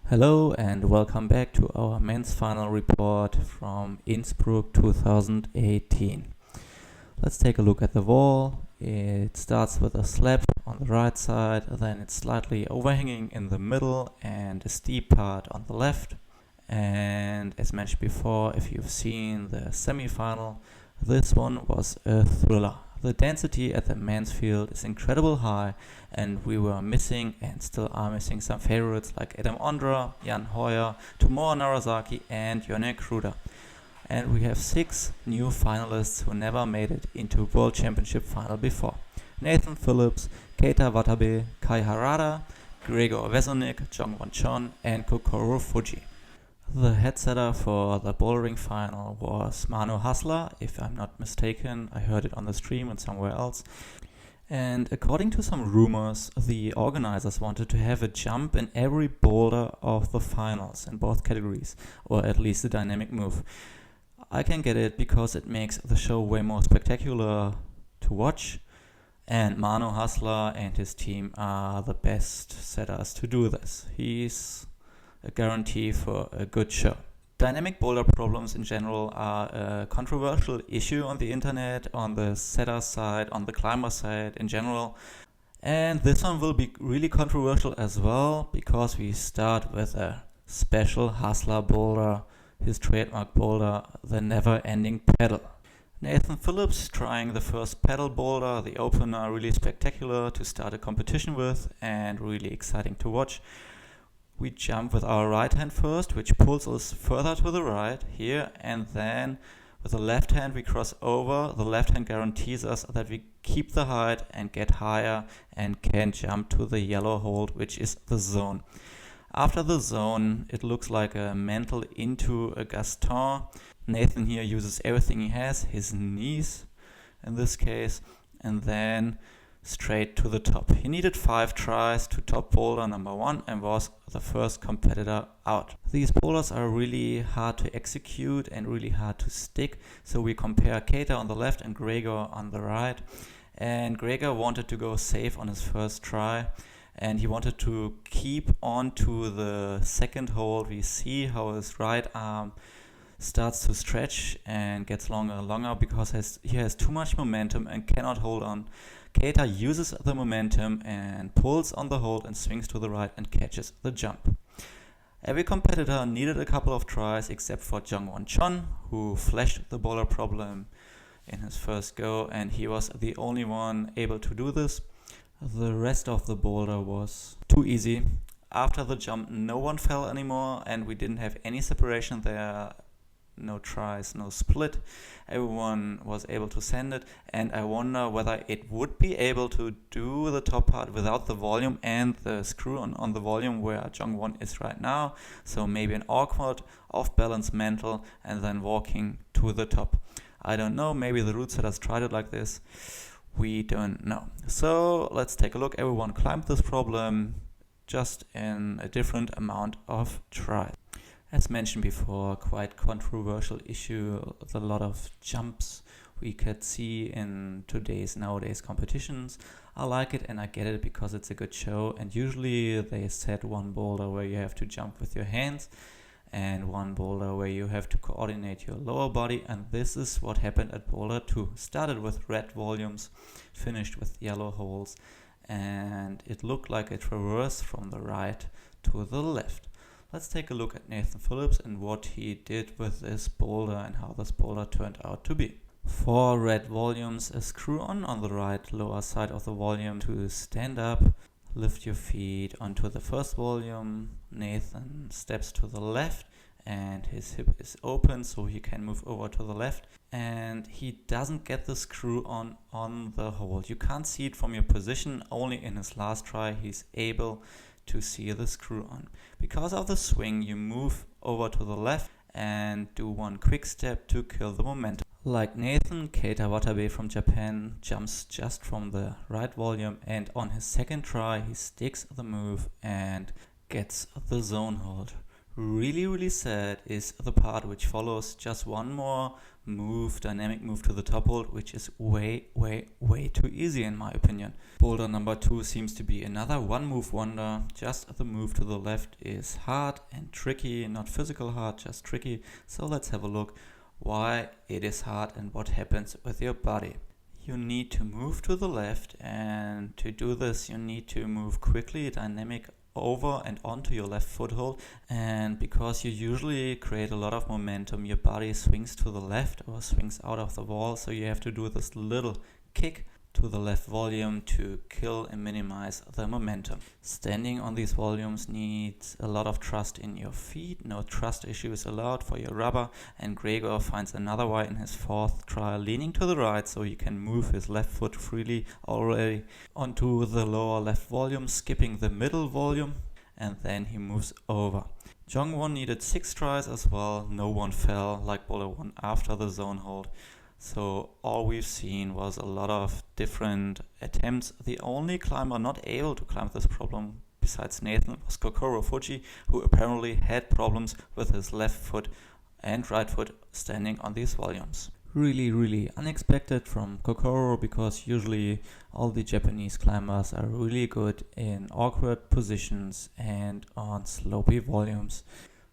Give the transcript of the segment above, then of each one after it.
Hello and welcome back to our men's final report from Innsbruck 2018. Let's take a look at the wall. It starts with a slab on the right side, then it's slightly overhanging in the middle and a steep part on the left. And as mentioned before, if you've seen the semi-final, this one was a thriller. The density at the men's field is incredibly high, and we were missing and still are missing some favorites like Adam Ondra, Jan Hoyer, Tomoa Narasaki and Yone Kruder. And we have 6 new finalists who never made it into World Championship final before. Nathan Phillips, Keita Watabe, Kai Harada, Gregor Vezonik, Jongwon Chon and Kokoro Fuji. The headsetter for the bouldering final was Manu Hasler, if I'm not mistaken. I heard it on the stream and somewhere else. And according to some rumors, the organizers wanted to have a jump in every boulder of the finals in both categories, or at least a dynamic move. I can get it because it makes the show way more spectacular to watch, and Manu Hasler and his team are the best setters to do this. He's a guarantee for a good show. Dynamic boulder problems in general are a controversial issue on the internet, on the setter side, on the climber side in general. And this one will be really controversial as well, because we start with a special Hasler boulder, his trademark boulder, the never-ending pedal. Nathan Phillips trying the first pedal boulder, the opener, really spectacular to start a competition with and really exciting to watch. We jump with our right hand first, which pulls us further to the right here, and then with the left hand we cross over. The left hand guarantees us that we keep the height and get higher and can jump to the yellow hold, which is the zone. After the zone, it looks like a mantle into a Gaston. Nathan here uses everything he has, his knees in this case, and then straight to the top. He needed 5 tries to top boulder number 1 and was the first competitor out. These boulders are really hard to execute and really hard to stick, so we compare Keita on the left and Gregor on the right. And Gregor wanted to go safe on his first try, and he wanted to keep on to the second hold. We see how his right arm starts to stretch and gets longer and longer because he has too much momentum and cannot hold on. Keita uses the momentum and pulls on the hold and swings to the right and catches the jump. Every competitor needed a couple of tries except for Jongwon Chon, who flashed the boulder problem in his first go, and he was the only one able to do this. The rest of the boulder was too easy. After the jump, no one fell anymore, and we didn't have any separation there. No tries, no split. Everyone was able to send it, and I wonder whether it would be able to do the top part without the volume and the screw on the volume where Jongwon is right now. So maybe an awkward off-balance mantle and then walking to the top. I don't know, maybe the routesetters tried it like this. We don't know. So let's take a look. Everyone climbed this problem just in a different amount of tries. As mentioned before, quite controversial issue. A lot of jumps we could see in nowadays competitions. I like it and I get it because it's a good show, and usually they set one boulder where you have to jump with your hands and one boulder where you have to coordinate your lower body, and this is what happened at Boulder 2. Started with red volumes, finished with yellow holes, and it looked like a traverse from the right to the left. Let's take a look at Nathan Phillips and what he did with this boulder and how this boulder turned out to be. 4 red volumes, a screw on the right lower side of the volume to stand up, lift your feet onto the first volume. Nathan steps to the left and his hip is open so he can move over to the left, and he doesn't get the screw on the hold. You can't see it from your position. Only in his last try he's able to see the screw on. Because of the swing, you move over to the left and do one quick step to kill the momentum. Like Nathan, Keita Watabe from Japan jumps just from the right volume, and on his second try he sticks the move and gets the zone hold. really sad is the part which follows just one more move, dynamic move to the top hold, which is way too easy in my opinion. Boulder number 2 seems to be another one move wonder. Just the move to the left is hard and tricky, not physical hard, just tricky. So let's have a look why it is hard and what happens with your body. You need to move to the left, and to do this you need to move quickly, dynamic over and onto your left foothold, and because you usually create a lot of momentum, your body swings to the left or swings out of the wall, so you have to do this little kick to the left volume to kill and minimize the momentum. Standing on these volumes needs a lot of trust in your feet. No trust issues allowed for your rubber, and Gregor finds another way in his 4th try, leaning to the right so he can move his left foot freely already onto the lower left volume, skipping the middle volume, and then he moves over. Jongwon needed 6 tries as well. No one fell like Boulder 1 after the zone hold. So all we've seen was a lot of different attempts. The only climber not able to climb this problem besides Nathan was Kokoro Fuji, who apparently had problems with his left foot and right foot standing on these volumes. Really unexpected from Kokoro, because usually all the Japanese climbers are really good in awkward positions and on slopey volumes.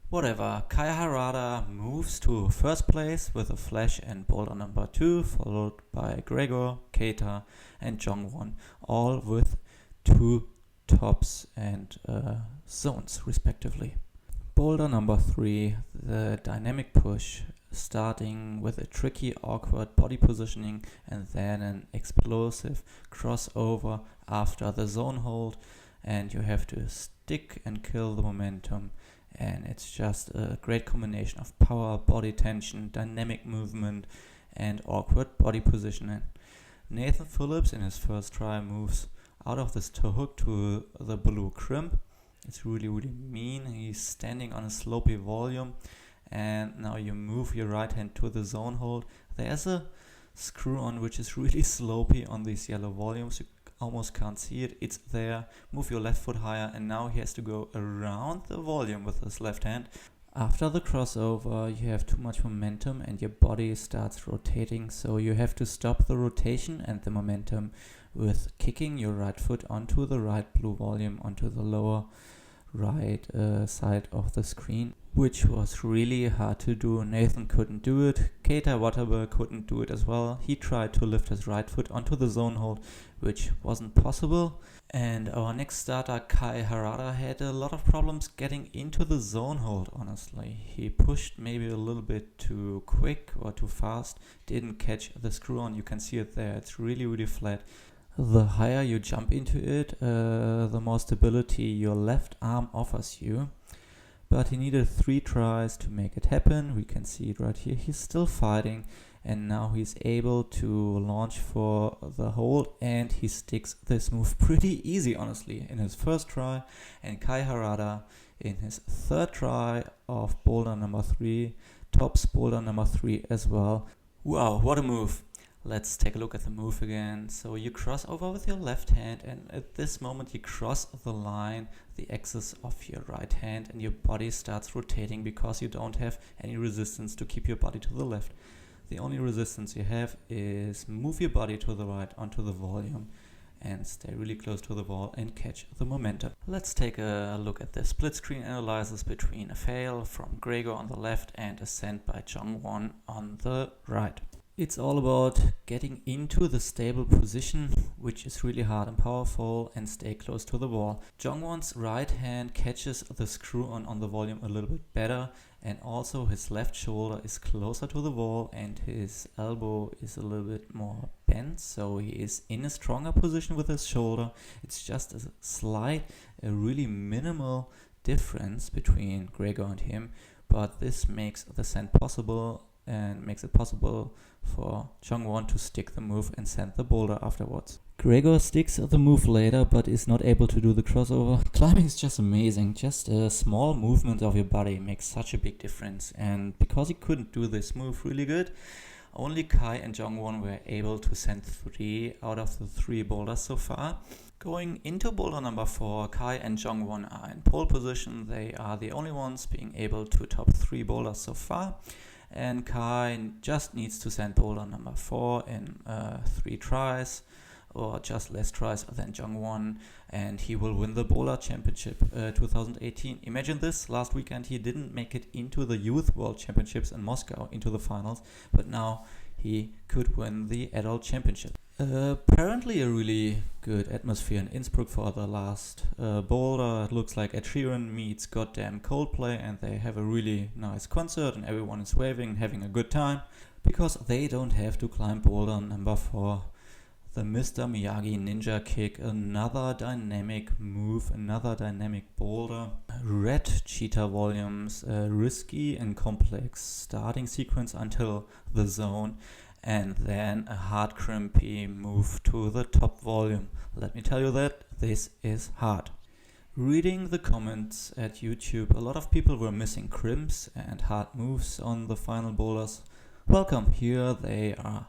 Whatever, Kai Harada moves to first place with a flash and boulder number 2, followed by Gregor, Keita and Jongwon, all with 2 tops and zones respectively. Boulder number 3, the dynamic push, starting with a tricky, awkward body positioning and then an explosive crossover after the zone hold, and you have to stick and kill the momentum. And it's just a great combination of power, body tension, dynamic movement and awkward body positioning. Nathan Phillips in his first try moves out of this toe hook to the blue crimp. It's really mean. He's standing on a slopey volume, and now you move your right hand to the zone hold. There's a screw on which is really slopey on these yellow volumes. You almost can't see it. It's there. Move your left foot higher, and now he has to go around the volume with his left hand. After the crossover, you have too much momentum and your body starts rotating, so you have to stop the rotation and the momentum with kicking your right foot onto the right blue volume, onto the lower right side of the screen, which was really hard to do. Nathan couldn't do it. Keita Watabe couldn't do it as well. He tried to lift his right foot onto the zone hold, which wasn't possible. And our next starter, Kai Harada, had a lot of problems getting into the zone hold, honestly. He pushed maybe a little bit too quick or too fast, didn't catch the screw on. You can see it there. It's really flat. The higher you jump into it, the more stability your left arm offers you. But he needed 3 tries to make it happen. We can see it right here. He's still fighting, and now he's able to launch for the hold, and he sticks this move pretty easy, honestly, in his first try. And Kai Harada in his 3rd try of boulder number 3 tops boulder number 3 as well. Wow, what a move! Let's take a look at the move again. So you cross over with your left hand, and at this moment you cross the line, the axis of your right hand, and your body starts rotating because you don't have any resistance to keep your body to the left. The only resistance you have is move your body to the right onto the volume and stay really close to the wall and catch the momentum. Let's take a look at the split screen analysis between a fail from Gregor on the left and a send by Jongwon on the right. It's all about getting into the stable position, which is really hard and powerful, and stay close to the wall. Jongwon's right hand catches the screw on the volume a little bit better, and also his left shoulder is closer to the wall and his elbow is a little bit more bent, so he is in a stronger position with his shoulder. It's just a really minimal difference between Gregor and him, but this makes the send possible and makes it possible for Jongwon to stick the move and send the boulder afterwards. Gregor sticks the move later but is not able to do the crossover. Climbing is just amazing. Just a small movement of your body makes such a big difference, and because he couldn't do this move really good, Only Kai and Jongwon were able to send 3 out of the 3 boulders so far. Going into boulder number 4, Kai and Jongwon are in pole position. They are the only ones being able to top 3 boulders so far. And Kai just needs to send boulder number 4 in 3 tries, or just less tries than Jongwon, and he will win the Boulder Championship 2018. Imagine this, last weekend he didn't make it into the Youth World Championships in Moscow, into the finals, but now he could win the Adult Championship. Apparently a really good atmosphere in Innsbruck for the last boulder. It looks like Ed Sheeran meets goddamn Coldplay, and they have a really nice concert and everyone is waving and having a good time, because they don't have to climb boulder number 4. The Mr. Miyagi Ninja Kick, another dynamic move, another dynamic boulder. Red cheetah volumes, risky and complex starting sequence until the zone, and then a hard crimpy move to the top volume. Let me tell you that this is hard. Reading the comments at YouTube, a lot of people were missing crimps and hard moves on the final boulders. Welcome, here they are.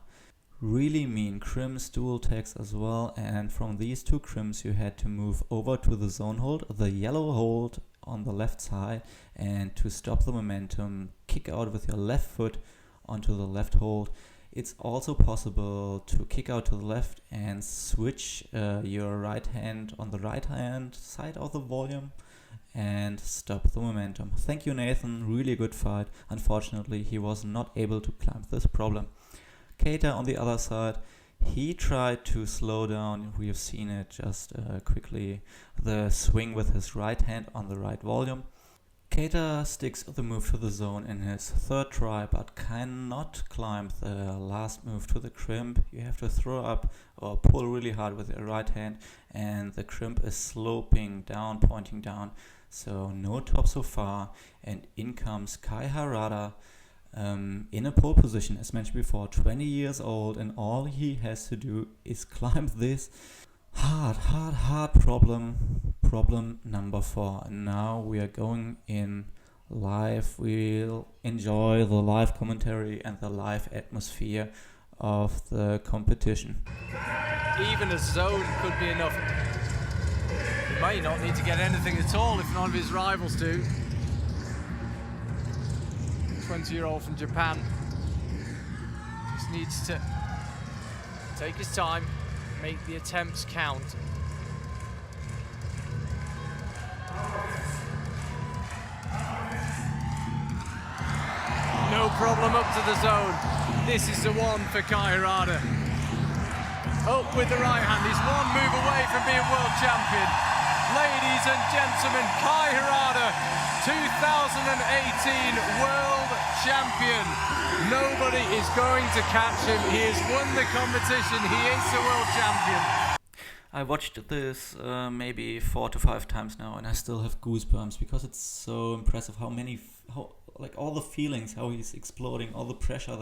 Really mean crimps, dual tags as well, and from these 2 crimps you had to move over to the zone hold, the yellow hold on the left side, and to stop the momentum, kick out with your left foot onto the left hold. It's also possible to kick out to the left and switch your right hand on the right hand side of the volume and stop the momentum. Thank you, Nathan, really good fight. Unfortunately, he was not able to climb this problem. Keita on the other side, he tried to slow down, we have seen it just quickly, the swing with his right hand on the right volume. Keita sticks the move to the zone in his 3rd try, but cannot climb the last move to the crimp. You have to throw up or pull really hard with your right hand, and the crimp is sloping down, pointing down, so no top so far, and in comes Kai Harada. In a pole position, as mentioned before, 20 years old, and all he has to do is climb this hard problem number 4. And now we are going in live. We'll enjoy the live commentary and the live atmosphere of the competition. Even a zone could be enough. He may not need to get anything at all if none of his rivals do. 20-year-old from Japan just needs to take his time, make the attempts count. No problem up to the zone. This is the one for Kai Harada. Up with the right hand, he's one move away from being world champion. Ladies and gentlemen, Kai Harada, 2018 world champion. Nobody is going to catch him. He has won the competition. He is the world champion. I watched this maybe 4 to 5 times now, and I still have goosebumps because it's so impressive how all the feelings, how he's exploding, all the pressure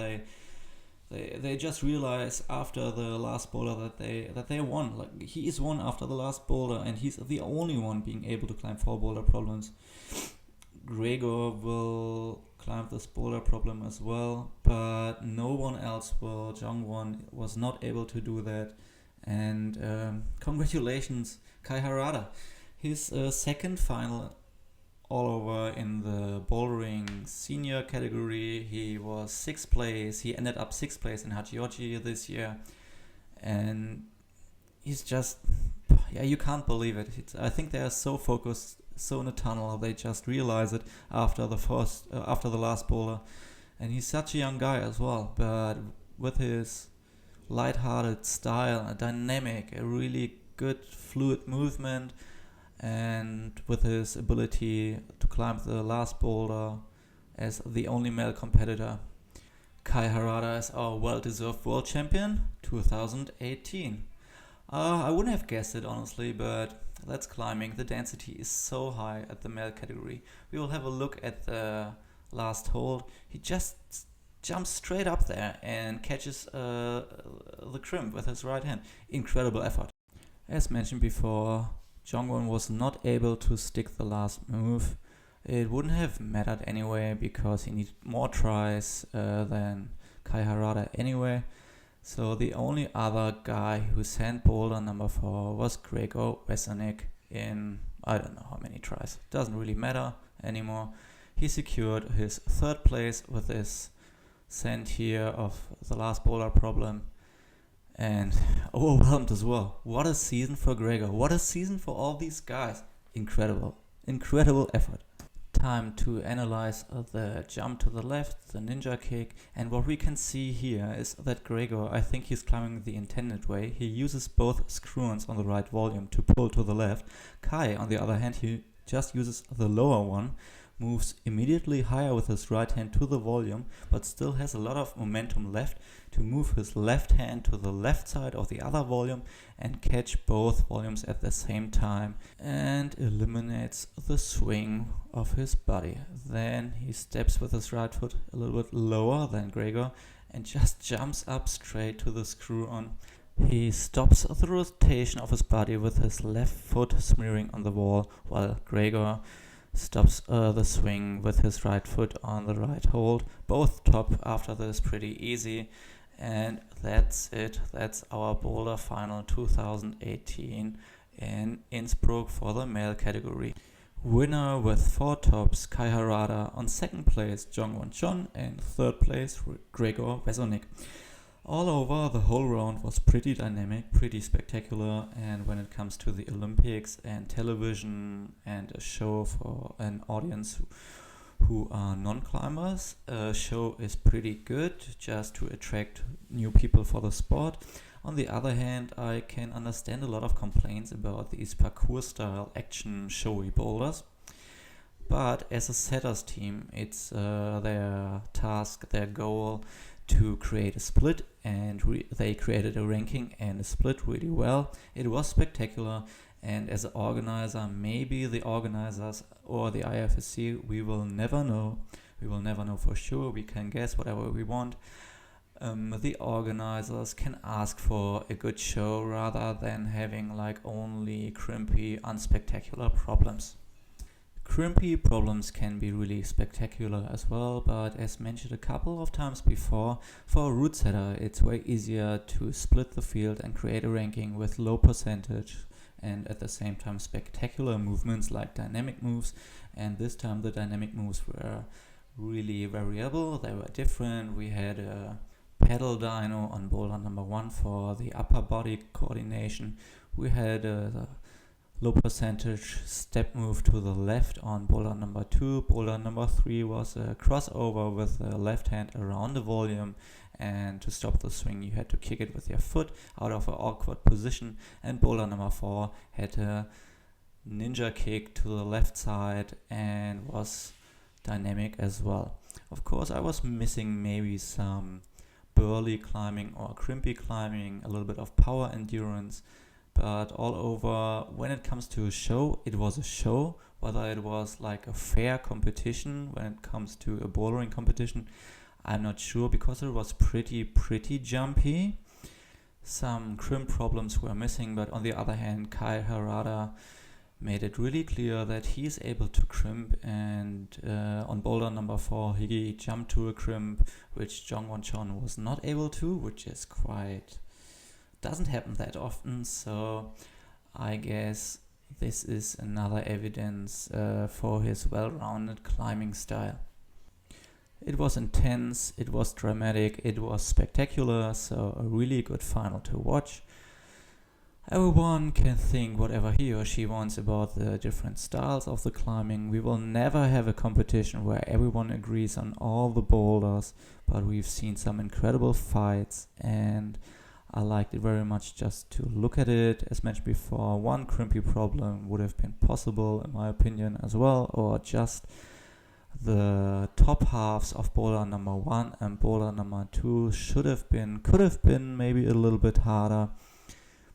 they just realize after the last boulder that they won. Like, he is won after the last boulder, and he's the only one being able to climb 4 boulder problems. Gregor will climb this boulder problem as well, but no one else will. Jongwon was not able to do that, and congratulations, Kai Harada. His 2nd final all over in the bouldering senior category. He was 6th place. He ended up 6th place in Hachioji this year, and he's just, you can't believe it. I think they are so focused, so in a tunnel, they just realize it after the last boulder. And he's such a young guy as well, but with his light-hearted style, a dynamic, a really good fluid movement, and with his ability to climb the last boulder as the only male competitor, Kai Harada is our well-deserved world champion 2018. I wouldn't have guessed it, honestly, but that's climbing. The density is so high at the male category. We will have a look at the last hold. He just jumps straight up there and catches the crimp with his right hand. Incredible effort. As mentioned before, Jongwon was not able to stick the last move. It wouldn't have mattered anyway because he needed more tries than Kai Harada anyway. So the only other guy who sent boulder number 4 was Gregor Vezonik in I don't know how many tries. Doesn't really matter anymore. He secured his 3rd place with this send here of the last boulder problem. And overwhelmed as well. What a season for Gregor. What a season for all these guys. Incredible. Incredible effort. Time to analyze the jump to the left, the ninja kick, and what we can see here is that Gregor, I think he's climbing the intended way. He uses both screw-ons on the right volume to pull to the left. Kai, on the other hand, he just uses the lower one, moves immediately higher with his right hand to the volume, but still has a lot of momentum left to move his left hand to the left side of the other volume and catch both volumes at the same time, and eliminates the swing of his body. Then he steps with his right foot a little bit lower than Gregor and just jumps up straight to the screw-on. He stops the rotation of his body with his left foot smearing on the wall, while Gregor stops the swing with his right foot on the right hold. Both top after this pretty easy. And that's it. That's our Boulder Final 2018 in Innsbruck for the male category. Winner with 4 tops, Kai Harada. On 2nd place, Jongwon Chon. And 3rd place, Gregor Vezonik. All over, the whole round was pretty dynamic, pretty spectacular, and when it comes to the Olympics and television and a show for an audience who are non-climbers, a show is pretty good just to attract new people for the sport. On the other hand, I can understand a lot of complaints about these parkour-style action showy boulders. But as a setters team, it's their task, their goal to create a split, and they created a ranking and a split really well. It was spectacular, and as an organizer, maybe the organizers or the IFSC, we will never know. We will never know for sure. We can guess whatever we want. The organizers can ask for a good show rather than having like only crimpy, unspectacular problems. Crimpy problems can be really spectacular as well, but as mentioned a couple of times before, for a route setter it's way easier to split the field and create a ranking with low percentage and at the same time spectacular movements like dynamic moves, and this time the dynamic moves were really variable, they were different. We had a pedal dyno on boulder number 1 for the upper body coordination. We had a low percentage step move to the left on boulder number 2. Boulder number 3 was a crossover with the left hand around the volume, and to stop the swing you had to kick it with your foot out of an awkward position. And boulder number 4 had a ninja kick to the left side and was dynamic as well. Of course, I was missing maybe some burly climbing or crimpy climbing, a little bit of power endurance. But all over, when it comes to a show, it was a show. Whether it was like a fair competition when it comes to a bouldering competition, I'm not sure, because it was pretty jumpy. Some crimp problems were missing, but on the other hand, Kai Harada made it really clear that he is able to crimp, and on boulder number 4 he jumped to a crimp, which Jongwon Chon was not able to, which is doesn't happen that often. So I guess this is another evidence for his well-rounded climbing style. It was intense, it was dramatic, it was spectacular, so a really good final to watch. Everyone can think whatever he or she wants about the different styles of the climbing. We will never have a competition where everyone agrees on all the boulders, but we've seen some incredible fights, and I liked it very much just to look at it. As mentioned before, one crimpy problem would have been possible in my opinion as well, or just the top halves of boulder number 1 and boulder number 2 could have been maybe a little bit harder.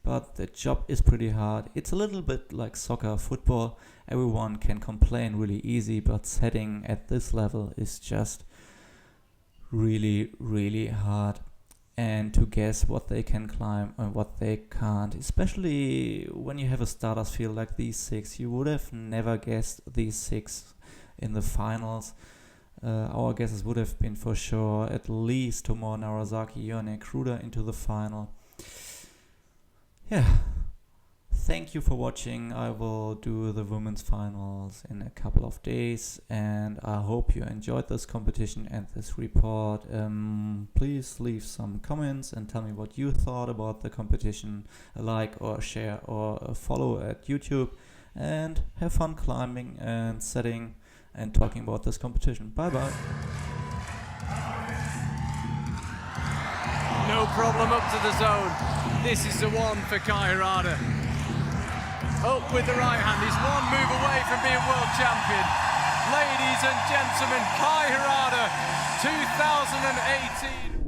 But the job is pretty hard. It's a little bit like soccer, football. Everyone can complain really easy, but setting at this level is just really hard. And to guess what they can climb and what they can't, especially when you have a starters field like these 6, you would have never guessed these 6 in the finals. Our guesses would have been for sure at least Tomoe Narasaki, Yone Kruda into the final. Yeah. Thank you for watching. I will do the women's finals in a couple of days, and I hope you enjoyed this competition and this report. Please leave some comments and tell me what you thought about the competition. A like or share or a follow at YouTube, and have fun climbing and setting and talking about this competition. Bye bye. No problem up to the zone. This is the one for Harada. Up with the right hand, he's one move away from being world champion. Ladies and gentlemen, Harada 2018.